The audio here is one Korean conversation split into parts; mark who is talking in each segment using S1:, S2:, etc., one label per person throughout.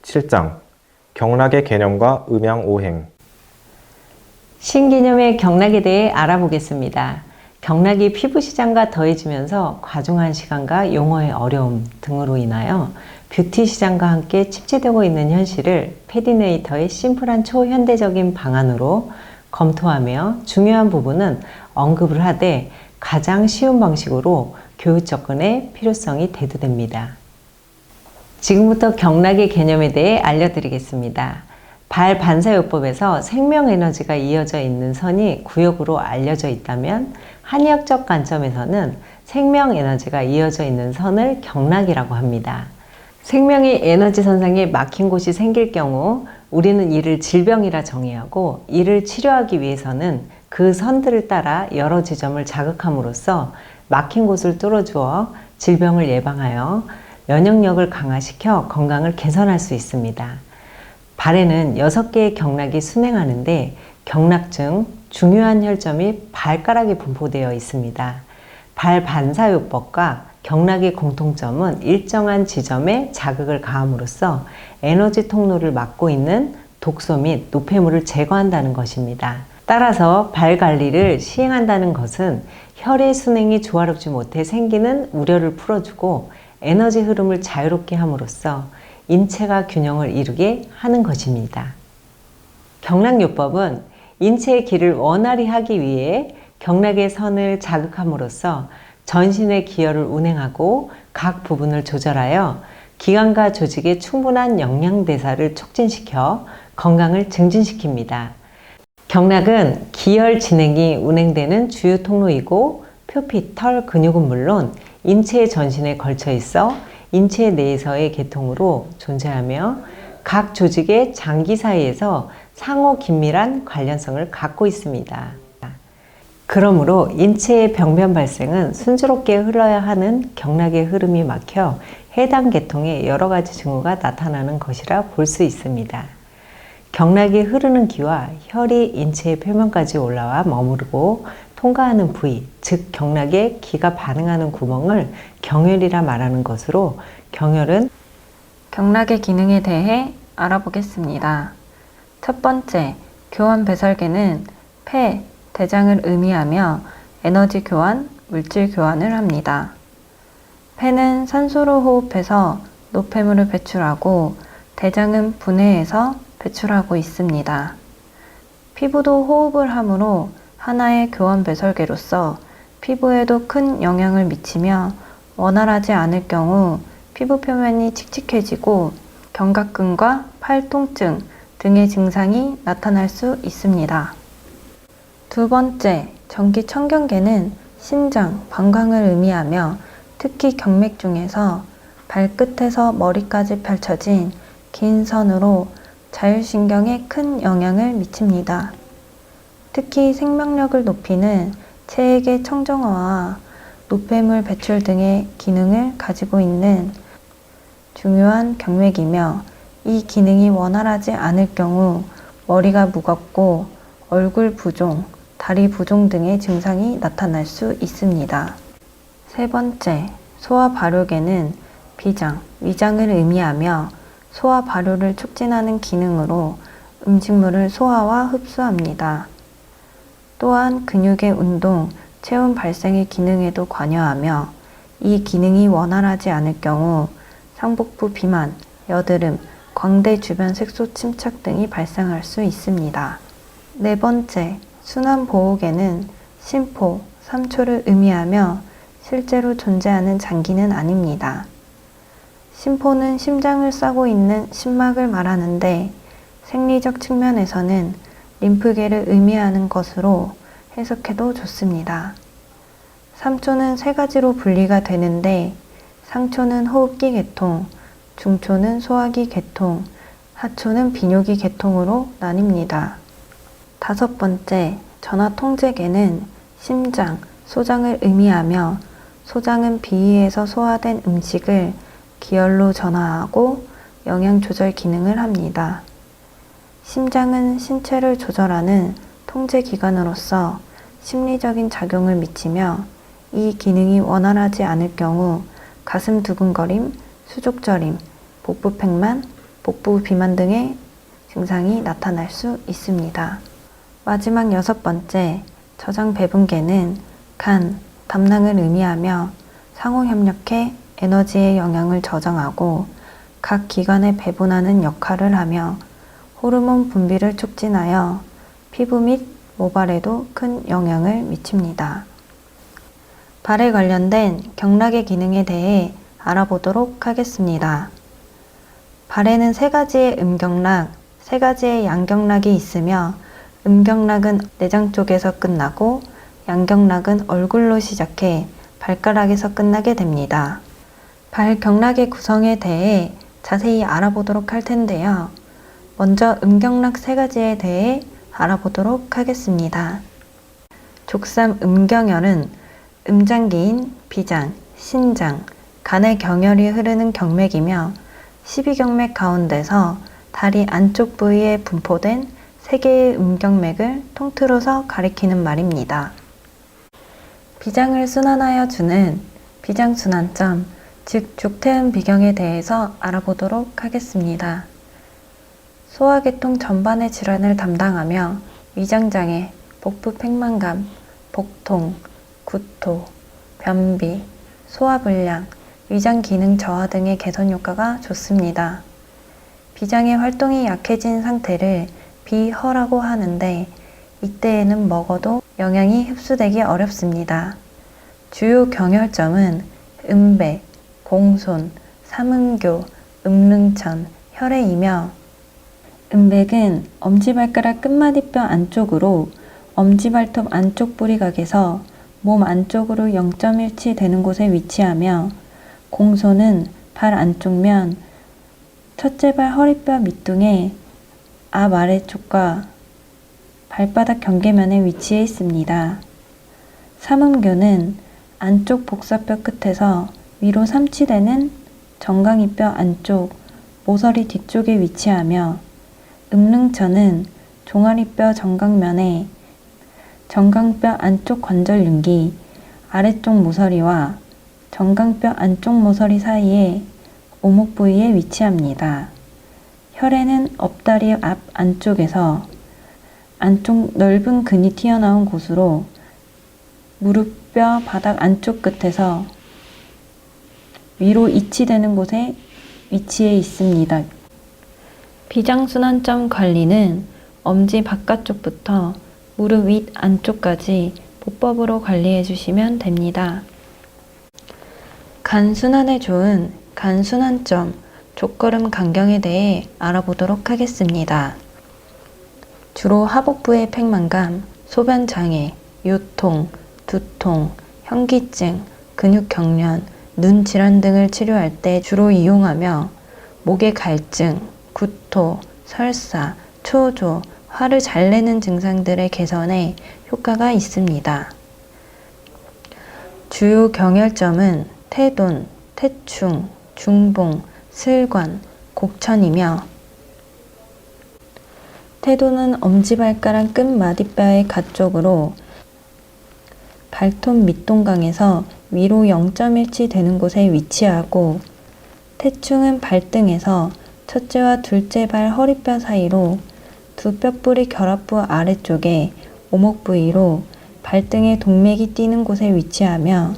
S1: 7장 경락의 개념과 음양오행.
S2: 신개념의 경락에 대해 알아보겠습니다. 경락이 피부 시장과 더해지면서 과중한 시간과 용어의 어려움 등으로 인하여 뷰티 시장과 함께 침체되고 있는 현실을 패디네이터의 심플한 초현대적인 방안으로 검토하며 중요한 부분은 언급을 하되 가장 쉬운 방식으로 교육 접근의 필요성이 대두됩니다. 지금부터 경락의 개념에 대해 알려드리겠습니다. 발반사요법에서 생명에너지가 이어져 있는 선이 구역으로 알려져 있다면 한의학적 관점에서는 생명에너지가 이어져 있는 선을 경락이라고 합니다. 생명의 에너지 선상에 막힌 곳이 생길 경우 우리는 이를 질병이라 정의하고 이를 치료하기 위해서는 그 선들을 따라 여러 지점을 자극함으로써 막힌 곳을 뚫어주어 질병을 예방하여 면역력을 강화시켜 건강을 개선할 수 있습니다. 발에는 6개의 경락이 순행하는데 경락 중 중요한 혈점이 발가락에 분포되어 있습니다. 발반사요법과 경락의 공통점은 일정한 지점에 자극을 가함으로써 에너지 통로를 막고 있는 독소 및 노폐물을 제거한다는 것입니다. 따라서 발 관리를 시행한다는 것은 혈의 순행이 조화롭지 못해 생기는 우려를 풀어주고 에너지 흐름을 자유롭게 함으로써 인체가 균형을 이루게 하는 것입니다. 경락요법은 인체의 길을 원활히 하기 위해 경락의 선을 자극함으로써 전신의 기혈을 운행하고 각 부분을 조절하여 기관과 조직의 충분한 영양대사를 촉진시켜 건강을 증진시킵니다. 경락은 기혈 진행이 운행되는 주요 통로이고 표피, 털, 근육은 물론 인체의 전신에 걸쳐 있어 인체 내에서의 계통으로 존재하며 각 조직의 장기 사이에서 상호 긴밀한 관련성을 갖고 있습니다. 그러므로 인체의 병변 발생은 순조롭게 흘러야 하는 경락의 흐름이 막혀 해당 계통에 여러 가지 징후가 나타나는 것이라 볼 수 있습니다. 경락이 흐르는 기와 혈이 인체의 표면까지 올라와 머무르고 통과하는 부위, 즉 경락에 기가 반응하는 구멍을 경혈이라 말하는 것으로 경혈은
S3: 경락의 기능에 대해 알아보겠습니다. 첫 번째, 교환 배설계는 폐, 대장을 의미하며 에너지 교환, 물질 교환을 합니다. 폐는 산소를 호흡해서 노폐물을 배출하고 대장은 분해해서 배출하고 있습니다. 피부도 호흡을 하므로 하나의 교환 배설계로서 피부에도 큰 영향을 미치며 원활하지 않을 경우 피부 표면이 칙칙해지고 견갑근과 팔 통증 등의 증상이 나타날 수 있습니다. 두 번째, 전기청경계는 심장, 방광을 의미하며 특히 경맥 중에서 발끝에서 머리까지 펼쳐진 긴 선으로 자율신경에 큰 영향을 미칩니다. 특히 생명력을 높이는 체액의 청정화와 노폐물 배출 등의 기능을 가지고 있는 중요한 경맥이며 이 기능이 원활하지 않을 경우 머리가 무겁고 얼굴 부종, 다리 부종 등의 증상이 나타날 수 있습니다. 세 번째, 소화 발효계는 비장, 위장을 의미하며 소화 발효를 촉진하는 기능으로 음식물을 소화와 흡수합니다. 또한 근육의 운동, 체온 발생의 기능에도 관여하며 이 기능이 원활하지 않을 경우 상복부 비만, 여드름, 광대 주변 색소 침착 등이 발생할 수 있습니다. 네 번째, 순환보호계는 심포, 삼초를 의미하며 실제로 존재하는 장기는 아닙니다. 심포는 심장을 싸고 있는 심막을 말하는데 생리적 측면에서는 림프계를 의미하는 것으로 해석해도 좋습니다. 삼초는 세 가지로 분리가 되는데 상초는 호흡기 계통, 중초는 소화기 계통, 하초는 비뇨기 계통으로 나뉩니다. 다섯 번째, 전하통제계는 심장, 소장을 의미하며 소장은 비위에서 소화된 음식을 기혈로 전하하고 영양 조절 기능을 합니다. 심장은 신체를 조절하는 통제기관으로서 심리적인 작용을 미치며 이 기능이 원활하지 않을 경우 가슴 두근거림, 수족저림, 복부 팽만, 복부 비만 등의 증상이 나타날 수 있습니다. 마지막 6번째, 저장 배분계는 간, 담낭을 의미하며 상호 협력해 에너지의 영양을 저장하고 각 기관에 배분하는 역할을 하며 호르몬 분비를 촉진하여 피부 및 모발에도 큰 영향을 미칩니다. 발에 관련된 경락의 기능에 대해 알아보도록 하겠습니다. 발에는 3가지의 음경락, 3가지의 양경락이 있으며 음경락은 내장 쪽에서 끝나고 양경락은 얼굴로 시작해 발가락에서 끝나게 됩니다. 발 경락의 구성에 대해 자세히 알아보도록 할 텐데요. 먼저 음경락 3가지에 대해 알아보도록 하겠습니다. 족삼 음경혈은 음장기인 비장, 신장, 간의 경혈이 흐르는 경맥이며 12경맥 가운데서 다리 안쪽 부위에 분포된 3개의 음경맥을 통틀어서 가리키는 말입니다. 비장을 순환하여 주는 비장순환점, 즉 족태음 비경에 대해서 알아보도록 하겠습니다. 소화계통 전반의 질환을 담당하며 위장장애, 복부 팽만감, 복통, 구토, 변비, 소화불량, 위장 기능 저하 등의 개선 효과가 좋습니다. 비장의 활동이 약해진 상태를 비허라고 하는데 이때에는 먹어도 영양이 흡수되기 어렵습니다. 주요 경혈점은 음백, 공손, 삼음교, 음릉천, 혈액이며 음백은 엄지발가락 끝마디뼈 안쪽으로 엄지발톱 안쪽 뿌리각에서 몸 안쪽으로 0.1치 되는 곳에 위치하며 공손은 발 안쪽면 첫째 발 허리뼈 밑둥에 앞 아래쪽과 발바닥 경계면에 위치해 있습니다. 삼음교는 안쪽 복사뼈 끝에서 위로 3치 되는 정강이뼈 안쪽 모서리 뒤쪽에 위치하며 음릉천은 종아리뼈 정강면에 정강뼈 안쪽 관절윤기 아래쪽 모서리와 정강뼈 안쪽 모서리 사이에 오목 부위에 위치합니다. 혈에는 앞다리 앞 안쪽에서 안쪽 넓은 근이 튀어나온 곳으로 무릎뼈 바닥 안쪽 끝에서 위로 이치되는 곳에 위치해 있습니다. 비장순환점 관리는 엄지 바깥쪽부터 무릎 윗 안쪽까지 보법으로 관리해 주시면 됩니다. 간 순환에 좋은 간 순환점, 족걸음 간경에 대해 알아보도록 하겠습니다. 주로 하복부의 팽만감, 소변장애, 요통, 두통, 현기증, 근육경련, 눈 질환 등을 치료할 때 주로 이용하며 목의 갈증, 구토, 설사, 초조, 화를 잘 내는 증상들의 개선에 효과가 있습니다. 주요 경혈점은 태돈, 태충, 중봉, 슬관, 곡천이며 태도는 엄지발가락 끝마디뼈의 가쪽으로 발톱 밑동강에서 위로 0.1치 되는 곳에 위치하고 태충은 발등에서 첫째와 둘째 발 허리뼈 사이로 두 뼈뿌리 결합부 아래쪽에 오목 부위로 발등에 동맥이 뛰는 곳에 위치하며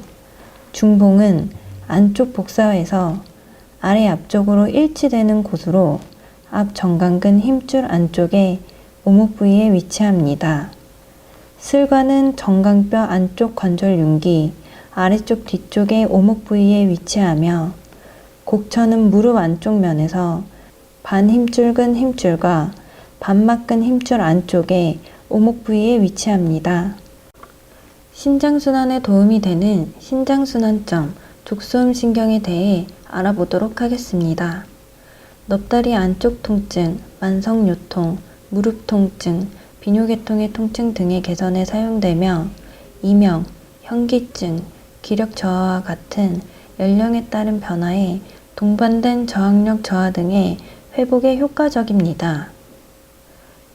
S3: 중봉은 안쪽 복사에서 아래 앞쪽으로 일치되는 곳으로 앞 정강근 힘줄 안쪽에 오목 부위에 위치합니다. 슬관은 정강뼈 안쪽 관절윤기 아래쪽 뒤쪽에 오목 부위에 위치하며 곡천은 무릎 안쪽 면에서 반힘줄근 힘줄과 반막근 힘줄 안쪽에 오목 부위에 위치합니다. 신장순환에 도움이 되는 신장순환점, 족소음신경에 대해 알아보도록 하겠습니다. 넙다리 안쪽 통증, 만성요통, 무릎 통증, 비뇨계통의 통증 등의 개선에 사용되며 이명, 현기증, 기력 저하와 같은 연령에 따른 변화에 동반된 저항력 저하 등의 회복에 효과적입니다.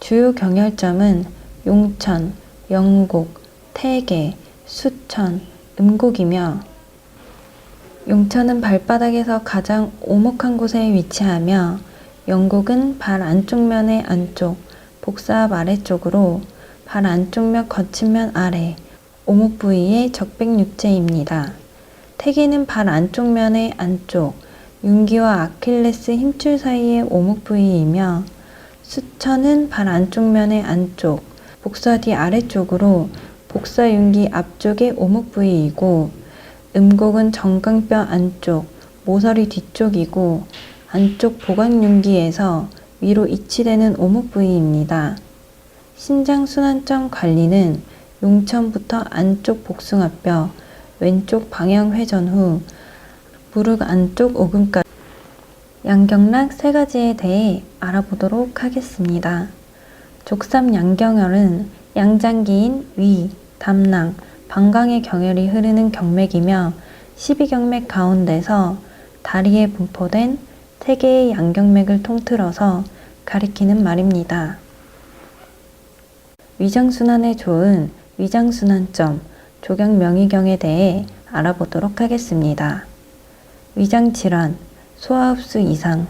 S3: 주요 경혈점은 용천, 영곡, 태계, 수천, 음곡이며 용천은 발바닥에서 가장 오목한 곳에 위치하며 영곡은 발 안쪽면의 안쪽, 복사압 아래쪽으로 발 안쪽면 거친면 아래, 오목 부위의 적백육체입니다. 태기는 발 안쪽면의 안쪽, 윤기와 아킬레스 힘줄 사이의 오목 부위이며 수천은 발 안쪽면의 안쪽, 복사 뒤 아래쪽으로 복사 윤기 앞쪽의 오목 부위이고 음곡은 정강뼈 안쪽, 모서리 뒤쪽이고 안쪽 보강윤기에서 위로 이치되는 오목 부위입니다. 신장순환점 관리는 용천부터 안쪽 복숭아뼈, 왼쪽 방향 회전 후 무릎 안쪽 오금까지 양경락 3가지에 대해 알아보도록 하겠습니다. 족삼 양경혈은 양장기인 위, 담낭, 방광의 경혈이 흐르는 경맥이며 12경맥 가운데서 다리에 분포된 3개의 양경맥을 통틀어서 가리키는 말입니다. 위장순환에 좋은 위장순환점, 조경명의경에 대해 알아보도록 하겠습니다. 위장질환, 소화흡수 이상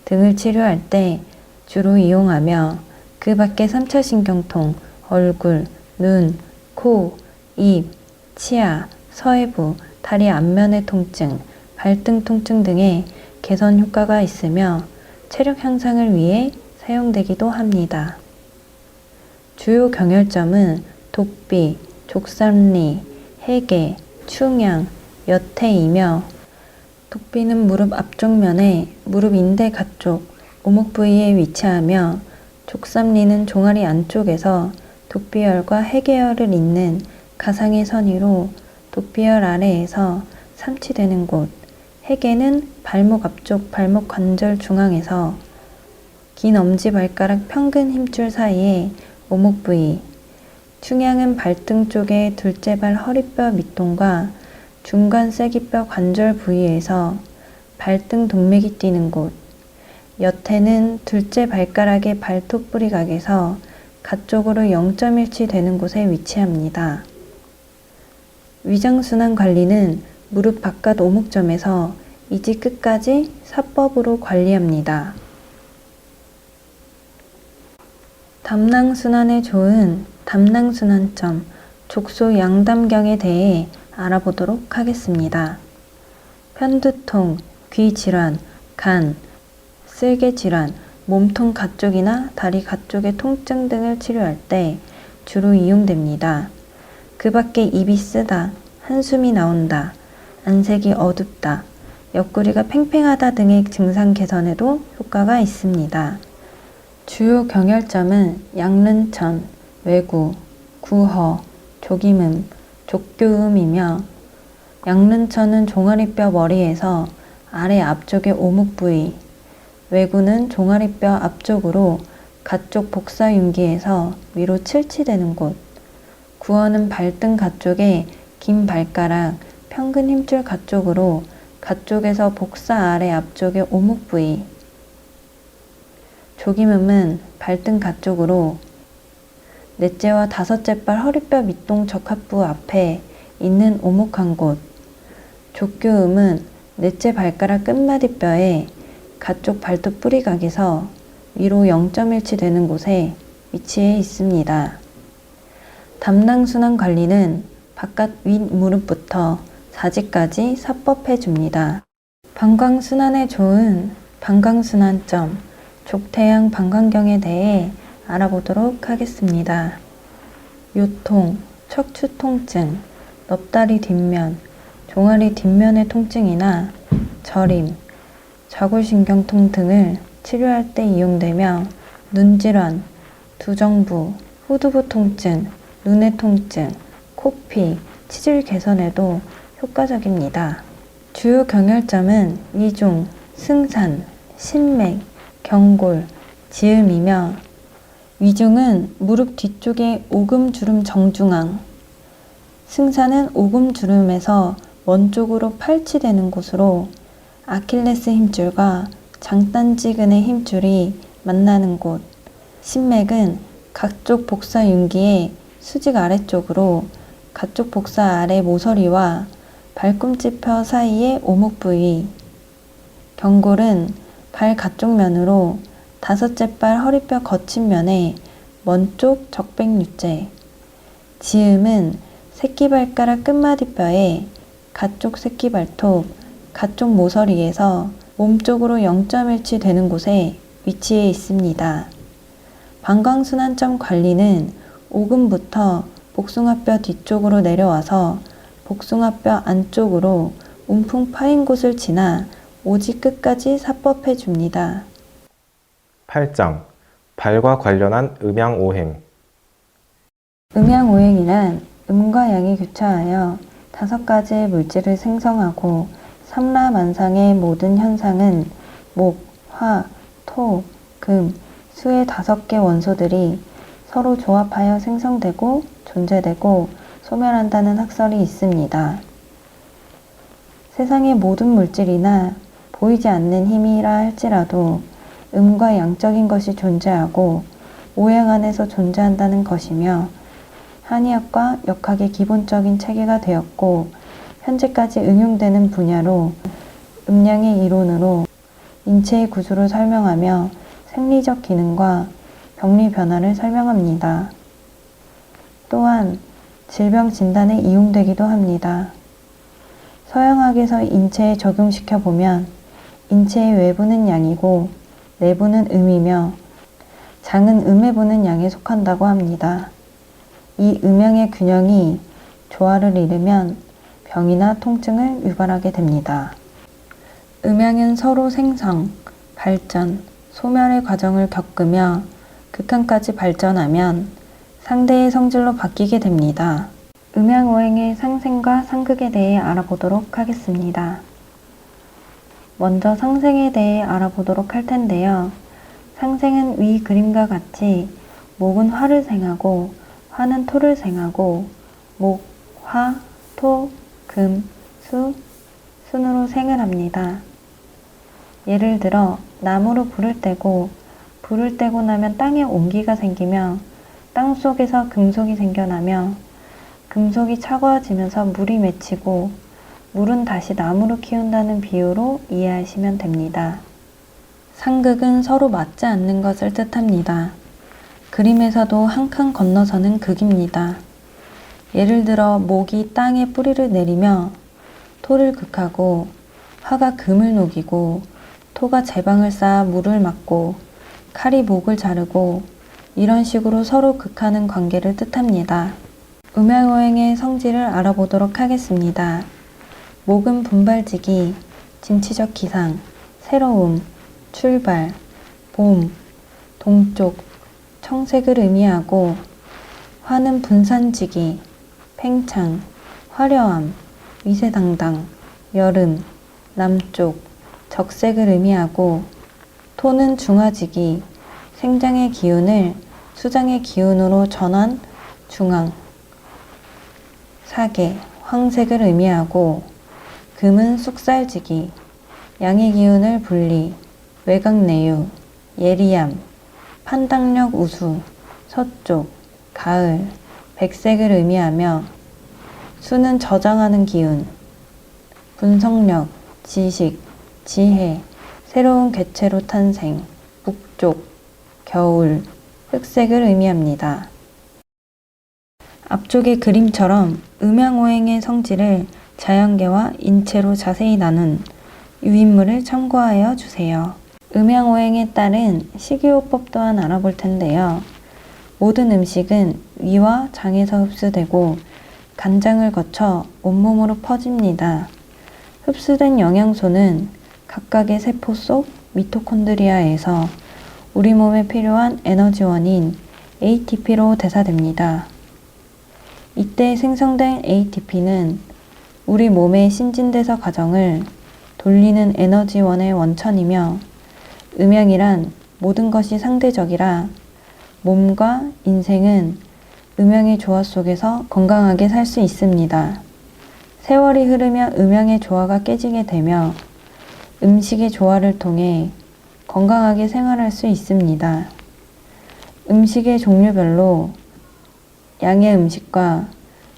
S3: 등을 치료할 때 주로 이용하며 그 밖에 3차 신경통, 얼굴, 눈, 코, 입, 치아, 서해부, 다리 앞면의 통증, 발등 통증 등의 개선 효과가 있으며 체력 향상을 위해 사용되기도 합니다. 주요 경혈점은 독비, 족삼리, 해계, 충양, 여태이며 독비는 무릎 앞쪽면에 무릎 인대 가쪽, 오목 부위에 위치하며 족삼리는 종아리 안쪽에서 독비혈과 해계혈을 잇는 가상의 선위로 독비혈 아래에서 삼치되는 곳, 해계는 발목 앞쪽 발목 관절 중앙에서 긴 엄지발가락 평근 힘줄 사이에 오목 부위, 충양은 발등 쪽의 둘째 발 허리뼈 밑동과 중간 쐐기뼈 관절 부위에서 발등 동맥이 뛰는 곳, 여태는 둘째 발가락의 발톱 뿌리각에서 가쪽으로 0.1치 되는 곳에 위치합니다. 위장순환 관리는 무릎 바깥 오목점에서 이지 끝까지 사법으로 관리합니다. 담낭순환에 좋은 담낭순환점, 족소 양담경에 대해 알아보도록 하겠습니다. 편두통, 귀질환, 간, 쓸개질환, 몸통 가쪽이나 다리 가쪽의 통증 등을 치료할 때 주로 이용됩니다. 그 밖에 입이 쓰다, 한숨이 나온다, 안색이 어둡다, 옆구리가 팽팽하다 등의 증상 개선에도 효과가 있습니다. 주요 경혈점은 양른천, 외구, 구허, 조기음, 족교음이며 양른천은 종아리뼈 머리에서 아래 앞쪽의 오목 부위, 외구는 종아리뼈 앞쪽으로 가쪽 복사윤기에서 위로 칠치되는 곳, 구허는 발등 가쪽에 긴 발가락, 평근 힘줄 가쪽으로 가쪽에서 복사 아래 앞쪽의 오목 부위, 조기음은 발등 가쪽으로 넷째와 다섯째 발 허리뼈 밑동 적합부 앞에 있는 오목한 곳, 족교음은 넷째 발가락 끝마디뼈에 가쪽 발톱 뿌리각에서 위로 0.1치 되는 곳에 위치해 있습니다. 담낭순환 관리는 바깥 윗무릎부터 사지까지 사법해 줍니다. 방광순환에 좋은 방광순환점, 족태양 방광경에 대해 알아보도록 하겠습니다. 요통, 척추 통증, 넙다리 뒷면, 종아리 뒷면의 통증이나 저림, 좌골신경통 등을 치료할 때 이용되며 눈질환, 두정부, 후두부 통증, 눈의 통증, 코피, 치질 개선에도 효과적입니다. 주요 경혈점은 위종, 승산, 신맥, 경골, 지음이며 위종은 무릎 뒤쪽의 오금주름 정중앙, 승산은 오금주름에서 원쪽으로 팔치되는 곳으로 아킬레스 힘줄과 장단지근의 힘줄이 만나는 곳, 신맥은 각쪽 복사 윤기의 수직 아래쪽으로 가쪽 복사 아래 모서리와 발꿈치뼈 사이의 오목 부위, 경골은 발 가쪽 면으로 다섯째 발 허리뼈 거친 면에 먼쪽 적백류째. 지음은 새끼발가락 끝마디뼈에 가쪽 새끼발톱, 가쪽 모서리에서 몸쪽으로 0.1치 되는 곳에 위치해 있습니다. 방광순환점 관리는 오금부터 복숭아뼈 뒤쪽으로 내려와서 복숭아뼈 안쪽으로 움풍 파인 곳을 지나 오지 끝까지 사법해 줍니다.
S1: 8장. 발과 관련한 음양오행.
S3: 음양오행이란 음과 양이 교차하여 5가지의 물질을 생성하고 삼라만상의 모든 현상은 목, 화, 토, 금, 수의 5개 원소들이 서로 조합하여 생성되고 존재되고 소멸한다는 학설이 있습니다. 세상의 모든 물질이나 보이지 않는 힘이라 할지라도 음과 양적인 것이 존재하고 오행 안에서 존재한다는 것이며 한의학과 역학의 기본적인 체계가 되었고 현재까지 응용되는 분야로 음양의 이론으로 인체의 구조를 설명하며 생리적 기능과 병리 변화를 설명합니다. 또한 질병 진단에 이용되기도 합니다. 서양학에서 인체에 적용시켜 보면 인체의 외부는 양이고 내부는 음이며 장은 음에 부는 양에 속한다고 합니다. 이 음양의 균형이 조화를 이루면 병이나 통증을 유발하게 됩니다. 음양은 서로 생성, 발전, 소멸의 과정을 겪으며 극한까지 발전하면 상대의 성질로 바뀌게 됩니다. 음양오행의 상생과 상극에 대해 알아보도록 하겠습니다. 먼저 상생에 대해 알아보도록 할 텐데요. 상생은 위 그림과 같이 목은 화를 생하고 화는 토를 생하고 목, 화, 토, 금, 수, 순으로 생을 합니다. 예를 들어 나무로 불을 떼고 불을 떼고 나면 땅에 온기가 생기며 땅 속에서 금속이 생겨나며 금속이 차가워지면서 물이 맺히고 물은 다시 나무로 키운다는 비유로 이해하시면 됩니다. 상극은 서로 맞지 않는 것을 뜻합니다. 그림에서도 한 칸 건너서는 극입니다. 예를 들어 목이 땅에 뿌리를 내리며 토를 극하고 화가 금을 녹이고 토가 제방을 쌓아 물을 막고 칼이 목을 자르고 이런 식으로 서로 극하는 관계를 뜻합니다. 음양오행의 성질을 알아보도록 하겠습니다. 목은 분발지기, 진취적 기상, 새로움, 출발, 봄, 동쪽, 청색을 의미하고 화는 분산지기, 팽창, 화려함, 위세당당, 여름, 남쪽, 적색을 의미하고 토는 중화지기, 생장의 기운을 수장의 기운으로 전환, 중앙, 사계, 황색을 의미하고 금은 쑥살지기, 양의 기운을 분리, 외곽내유, 예리함, 판단력 우수, 서쪽, 가을, 백색을 의미하며 수는 저장하는 기운, 분석력, 지식, 지혜, 새로운 개체로 탄생, 북쪽, 겨울, 흑색을 의미합니다. 앞쪽의 그림처럼 음양오행의 성질을 자연계와 인체로 자세히 나눈 유인물을 참고하여 주세요. 음양오행에 따른 식이요법 또한 알아볼 텐데요. 모든 음식은 위와 장에서 흡수되고 간장을 거쳐 온몸으로 퍼집니다. 흡수된 영양소는 각각의 세포 속 미토콘드리아에서 우리 몸에 필요한 에너지원인 ATP로 대사됩니다. 이때 생성된 ATP는 우리 몸의 신진대사 과정을 돌리는 에너지원의 원천이며 음양이란 모든 것이 상대적이라 몸과 인생은 음양의 조화 속에서 건강하게 살 수 있습니다. 세월이 흐르며 음양의 조화가 깨지게 되며 음식의 조화를 통해 건강하게 생활할 수 있습니다. 음식의 종류별로 양의 음식과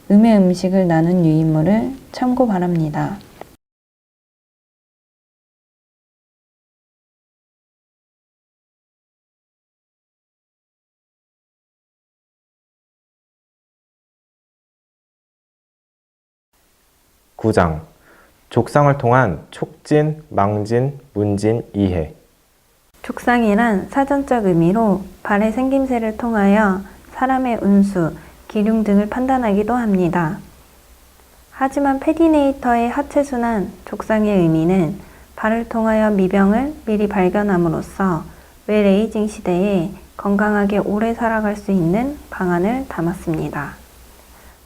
S3: 음의 음식을 나눈 유인물을 참고 바랍니다.
S1: 9장. 족상을 통한 촉진, 망진, 문진, 이해.
S3: 족상이란 사전적 의미로 발의 생김새를 통하여 사람의 운수, 기륭 등을 판단하기도 합니다. 하지만 페디네이터의 하체순환 족상의 의미는 발을 통하여 미병을 미리 발견함으로써 외레이징 시대에 건강하게 오래 살아갈 수 있는 방안을 담았습니다.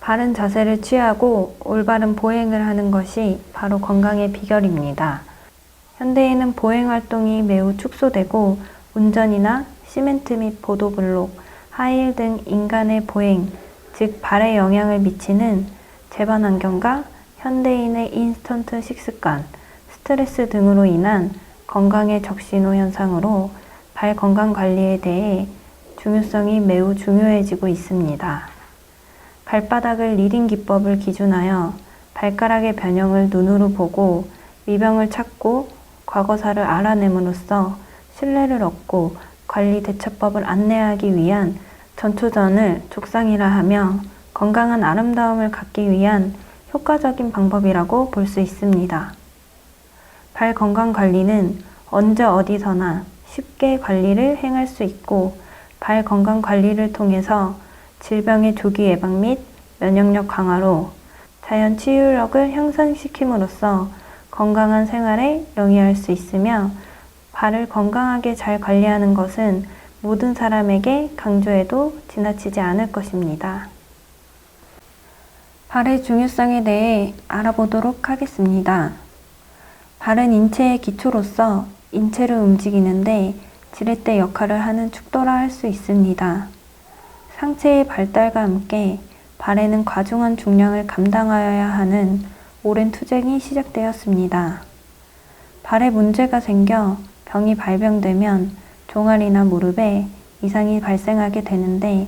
S3: 바른 자세를 취하고 올바른 보행을 하는 것이 바로 건강의 비결입니다. 현대에는 보행 활동이 매우 축소되고 운전이나 시멘트 및 보도블록, 하이힐 등 인간의 보행, 즉 발에 영향을 미치는 제반 환경과 현대인의 인스턴트 식습관, 스트레스 등으로 인한 건강의 적신호 현상으로 발 건강 관리에 대해 중요성이 매우 중요해지고 있습니다. 발바닥을 리딩 기법을 기준하여 발가락의 변형을 눈으로 보고 미병을 찾고 과거사를 알아냄으로써 신뢰를 얻고 관리 대처법을 안내하기 위한 전초전을 족상이라 하며 건강한 아름다움을 갖기 위한 효과적인 방법이라고 볼 수 있습니다. 발 건강 관리는 언제 어디서나 쉽게 관리를 행할 수 있고 발 건강 관리를 통해서 질병의 조기 예방 및 면역력 강화로 자연 치유력을 향상시킴으로써 건강한 생활에 영위할 수 있으며 발을 건강하게 잘 관리하는 것은 모든 사람에게 강조해도 지나치지 않을 것입니다. 발의 중요성에 대해 알아보도록 하겠습니다. 발은 인체의 기초로서 인체를 움직이는데 지렛대 역할을 하는 축도라 할 수 있습니다. 상체의 발달과 함께 발에는 과중한 중량을 감당하여야 하는 오랜 투쟁이 시작되었습니다. 발에 문제가 생겨 병이 발병되면 종아리나 무릎에 이상이 발생하게 되는데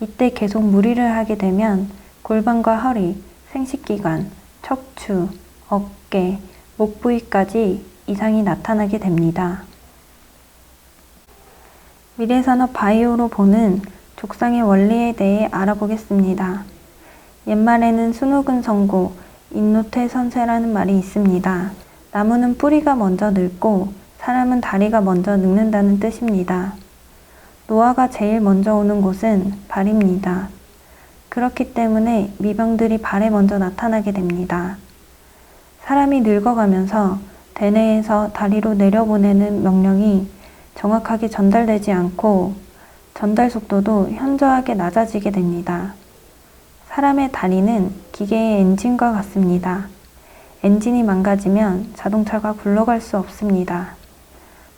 S3: 이때 계속 무리를 하게 되면 골반과 허리, 생식기관, 척추, 어깨, 목 부위까지 이상이 나타나게 됩니다. 미래산업 바이오로 보는 족상의 원리에 대해 알아보겠습니다. 옛말에는 순옥은 성고, 인노퇴 선세라는 말이 있습니다. 나무는 뿌리가 먼저 늙고 사람은 다리가 먼저 늙는다는 뜻입니다. 노화가 제일 먼저 오는 곳은 발입니다. 그렇기 때문에 미병들이 발에 먼저 나타나게 됩니다. 사람이 늙어가면서 대뇌에서 다리로 내려보내는 명령이 정확하게 전달되지 않고 전달 속도도 현저하게 낮아지게 됩니다. 사람의 다리는 기계의 엔진과 같습니다. 엔진이 망가지면 자동차가 굴러갈 수 없습니다.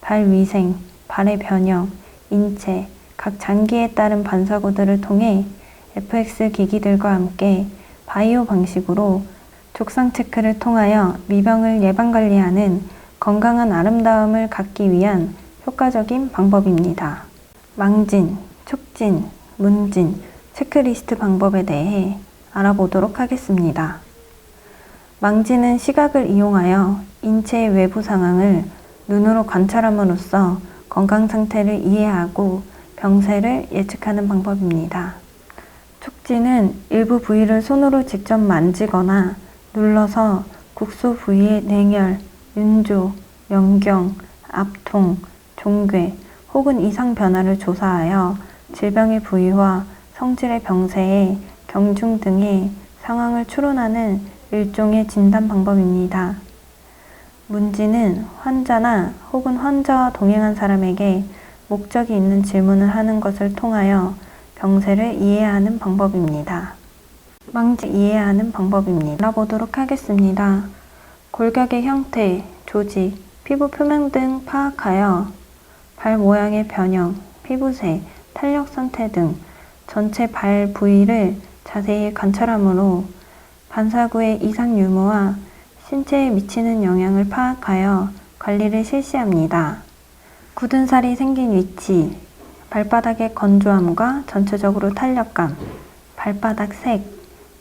S3: 발 위생, 발의 변형, 인체, 각 장기에 따른 반사구들을 통해 FX 기기들과 함께 바이오 방식으로 족상 체크를 통하여 미병을 예방관리하는 건강한 아름다움을 갖기 위한 효과적인 방법입니다. 망진, 촉진, 문진, 체크리스트 방법에 대해 알아보도록 하겠습니다. 망진은 시각을 이용하여 인체의 외부 상황을 눈으로 관찰함으로써 건강 상태를 이해하고 병세를 예측하는 방법입니다. 촉진은 일부 부위를 손으로 직접 만지거나 눌러서 국소 부위의 뇌혈, 윤조, 연경, 압통, 종괴 혹은 이상 변화를 조사하여 질병의 부위와 성질의 병세에 경중 등의 상황을 추론하는 일종의 진단 방법입니다. 문진은 환자나 혹은 환자와 동행한 사람에게 목적이 있는 질문을 하는 것을 통하여 병세를 이해하는 방법입니다. 망진 이해하는 방법입니다. 알아보도록 하겠습니다. 골격의 형태, 조직, 피부 표면 등 파악하여 발 모양의 변형, 피부색, 탄력 상태 등 전체 발 부위를 자세히 관찰하므로 반사구의 이상 유무와 신체에 미치는 영향을 파악하여 관리를 실시합니다. 굳은 살이 생긴 위치, 발바닥의 건조함과 전체적으로 탄력감, 발바닥 색,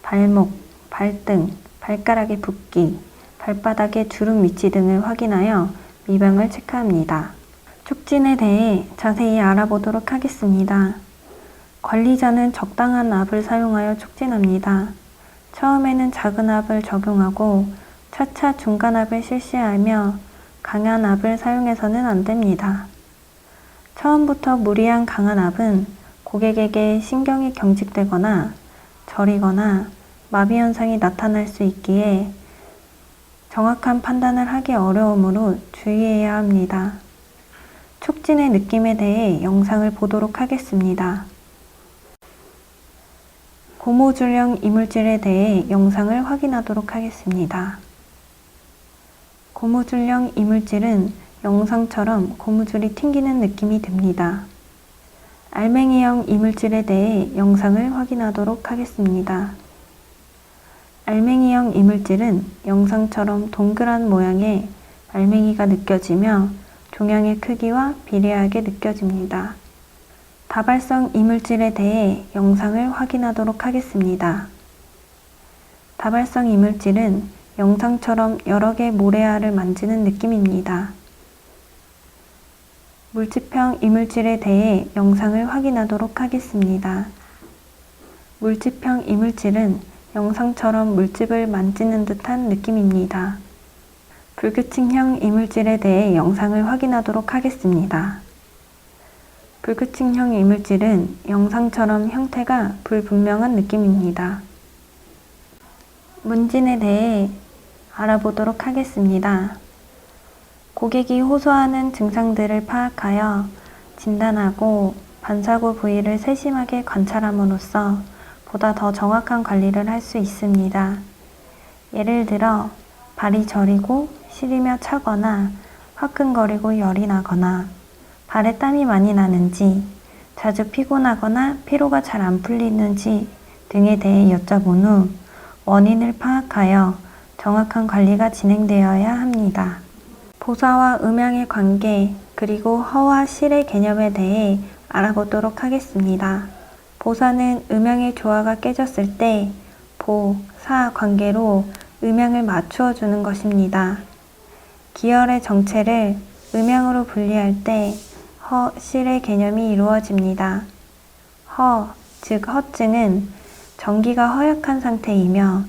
S3: 발목, 발등, 발가락의 붓기, 발바닥의 주름 위치 등을 확인하여 미병을 체크합니다. 촉진에 대해 자세히 알아보도록 하겠습니다. 관리자는 적당한 압을 사용하여 촉진합니다. 처음에는 작은 압을 적용하고 차차 중간 압을 실시하며 강한 압을 사용해서는 안 됩니다. 처음부터 무리한 강한 압은 고객에게 신경이 경직되거나 저리거나 마비 현상이 나타날 수 있기에 정확한 판단을 하기 어려우므로 주의해야 합니다. 촉진의 느낌에 대해 영상을 보도록 하겠습니다. 고무줄형 이물질에 대해 영상을 확인하도록 하겠습니다. 고무줄형 이물질은 영상처럼 고무줄이 튕기는 느낌이 듭니다. 알맹이형 이물질에 대해 영상을 확인하도록 하겠습니다. 알맹이형 이물질은 영상처럼 동그란 모양의 알맹이가 느껴지며 종양의 크기와 비례하게 느껴집니다. 다발성 이물질에 대해 영상을 확인하도록 하겠습니다. 다발성 이물질은 영상처럼 여러 개 모래알을 만지는 느낌입니다. 물집형 이물질에 대해 영상을 확인하도록 하겠습니다. 물집형 이물질은 영상처럼 물집을 만지는 듯한 느낌입니다. 불규칙형 이물질에 대해 영상을 확인하도록 하겠습니다. 불규칙형 이물질은 영상처럼 형태가 불분명한 느낌입니다. 문진에 대해 알아보도록 하겠습니다. 고객이 호소하는 증상들을 파악하여 진단하고 반사구 부위를 세심하게 관찰함으로써 보다 더 정확한 관리를 할 수 있습니다. 예를 들어 발이 저리고 시리며 차거나 화끈거리고 열이 나거나 발에 땀이 많이 나는지 자주 피곤하거나 피로가 잘 안 풀리는지 등에 대해 여쭤본 후 원인을 파악하여 정확한 관리가 진행되어야 합니다. 보사와 음양의 관계 그리고 허와 실의 개념에 대해 알아보도록 하겠습니다. 보사는 음양의 조화가 깨졌을 때 보, 사 관계로 음양을 맞추어 주는 것입니다. 기혈의 정체를 음양으로 분리할 때 허, 실의 개념이 이루어집니다. 허, 즉 허증은 정기가 허약한 상태이며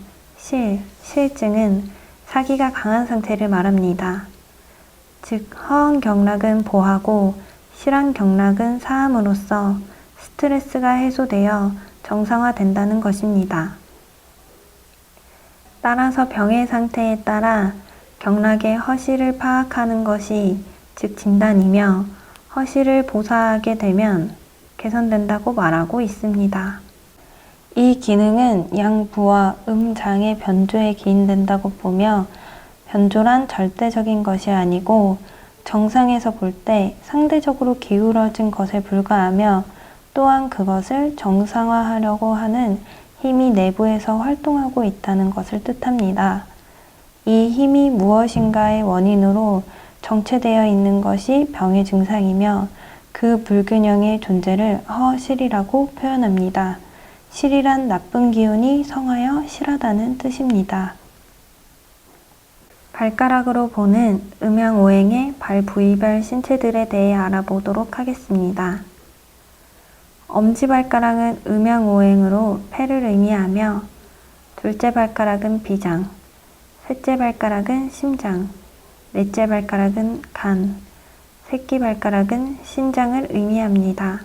S3: 실증은 사기가 강한 상태를 말합니다. 즉 허한 경락은 보하고 실한 경락은 사함으로써 스트레스가 해소되어 정상화된다는 것입니다. 따라서 병의 상태에 따라 경락의 허실을 파악하는 것이 즉 진단이며 허실을 보사하게 되면 개선된다고 말하고 있습니다. 이 기능은 양부와 음장의 변조에 기인된다고 보며 변조란 절대적인 것이 아니고 정상에서 볼 때 상대적으로 기울어진 것에 불과하며 또한 그것을 정상화하려고 하는 힘이 내부에서 활동하고 있다는 것을 뜻합니다. 이 힘이 무엇인가의 원인으로 정체되어 있는 것이 병의 증상이며 그 불균형의 존재를 허실이라고 표현합니다. 실이란 나쁜 기운이 성하여 실하다는 뜻입니다. 발가락으로 보는 음양오행의 발 부위별 신체들에 대해 알아보도록 하겠습니다. 엄지발가락은 음양오행으로 폐를 의미하며 둘째 발가락은 비장, 셋째 발가락은 심장, 넷째 발가락은 간, 새끼 발가락은 신장을 의미합니다.